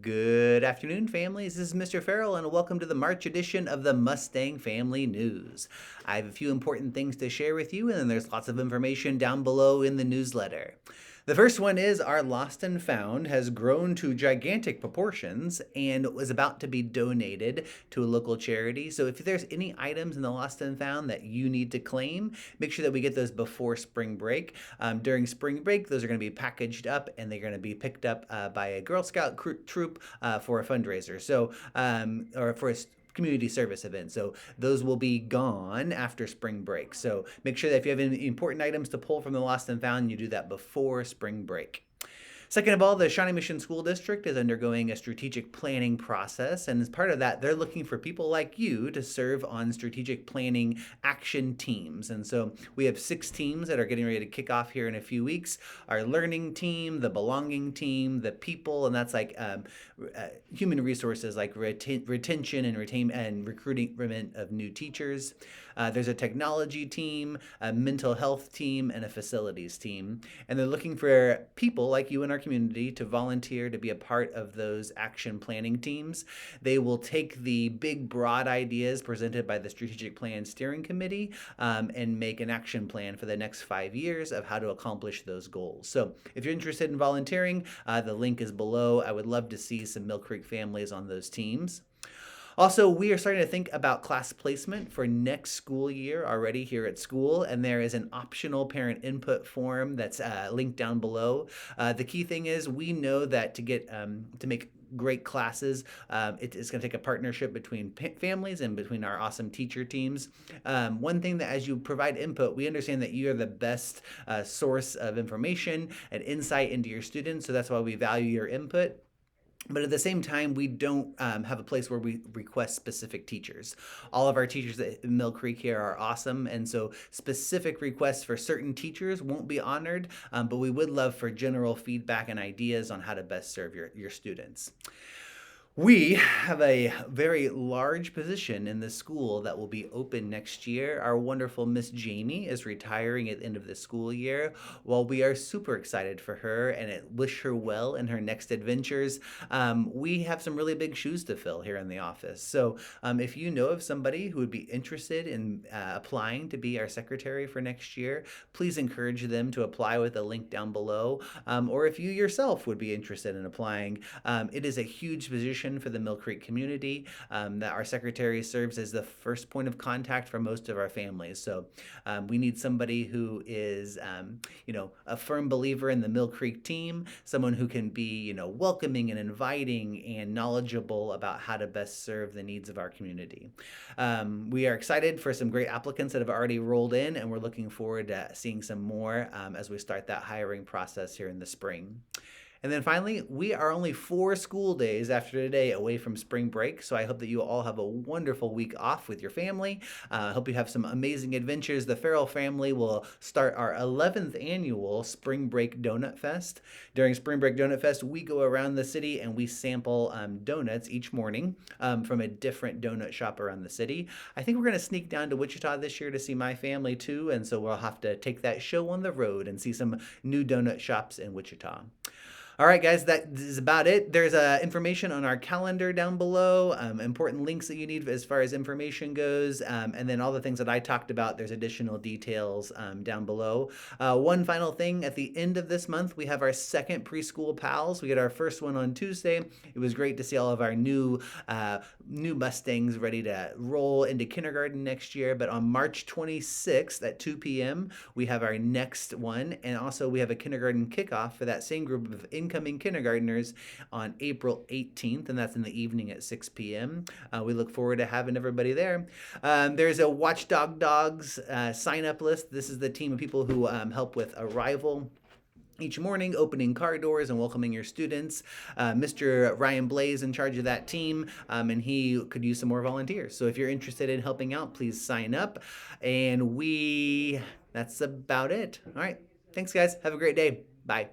Good afternoon, families. This is Mr. Farrell, and welcome to the March edition of the Mustang Family News. I have a few important things to share with you, and then there's lots of information down below in the newsletter. The first one is our lost and found has grown to gigantic proportions and was about to be donated to a local charity. So if there's any items in the lost and found that you need to claim, make sure that we get those before spring break. During spring break, those are going to be packaged up and they're going to be picked up by a Girl Scout troop for a fundraiser. Or for a community service event. So those will be gone after spring break. So make sure that if you have any important items to pull from the lost and found, you do that before spring break. Second of all, the Shawnee Mission School District is undergoing a strategic planning process, and as part of that, they're looking for people like you to serve on strategic planning action teams. And so we have 6 teams that are getting ready to kick off here in a few weeks. Our learning team, the belonging team, the people, and that's like human resources like retention and recruitment of new teachers. There's a technology team, a mental health team, and a facilities team. And they're looking for people like you in our community to volunteer to be a part of those action planning teams. They will take the big, broad ideas presented by the Strategic Plan Steering Committee and make an action plan for the next 5 years of how to accomplish those goals. So if you're interested in volunteering, the link is below. I would love to see some Mill Creek families on those teams. Also, we are starting to think about class placement for next school year already here at school, and there is an optional parent input form that's linked down below. The key thing is we know that to make great classes, it's going to take a partnership between families and between our awesome teacher teams. One thing that as you provide input, we understand that you are the best source of information and insight into your students, so that's why we value your input. But at the same time, we don't have a place where we request specific teachers. All of our teachers at Mill Creek here are awesome, and so specific requests for certain teachers won't be honored, but we would love for general feedback and ideas on how to best serve your students. We have a very large position in the school that will be open next year. Our wonderful Miss Jamie is retiring at the end of the school year. While we are super excited for her and wish her well in her next adventures, we have some really big shoes to fill here in the office. So if you know of somebody who would be interested in applying to be our secretary for next year, please encourage them to apply with the link down below. Or if you yourself would be interested in applying, it is a huge position for the Mill Creek community that our secretary serves as the first point of contact for most of our families. So we need somebody who is, a firm believer in the Mill Creek team, someone who can be, welcoming and inviting and knowledgeable about how to best serve the needs of our community. We are excited for some great applicants that have already rolled in, and we're looking forward to seeing some more as we start that hiring process here in the spring. And then finally, we are only 4 school days after today away from spring break, so I hope that you all have a wonderful week off with your family. I hope you have some amazing adventures. The Farrell family will start our 11th annual Spring Break Donut Fest. During Spring Break Donut Fest, we go around the city and we sample donuts each morning from a different donut shop around the city. I think we're going to sneak down to Wichita this year to see my family too, and so we'll have to take that show on the road and see some new donut shops in Wichita. All right, guys, that is about it. There's information on our calendar down below, important links that you need as far as information goes, and then all the things that I talked about, there's additional details down below. One final thing, at the end of this month, we have our second preschool pals. We get our first one on Tuesday. It was great to see all of our new Mustangs ready to roll into kindergarten next year, but on March 26th at 2 p.m., we have our next one, and also we have a kindergarten kickoff for that same group of incoming kindergartners on April 18th, and that's in the evening at 6 p.m. We look forward to having everybody there. There's a Watchdog Dogs sign-up list. This is the team of people who help with arrival each morning, opening car doors and welcoming your students. Mr. Ryan Blaze in charge of that team, and he could use some more volunteers. So if you're interested in helping out, please sign up. And that's about it. All right. Thanks, guys. Have a great day. Bye.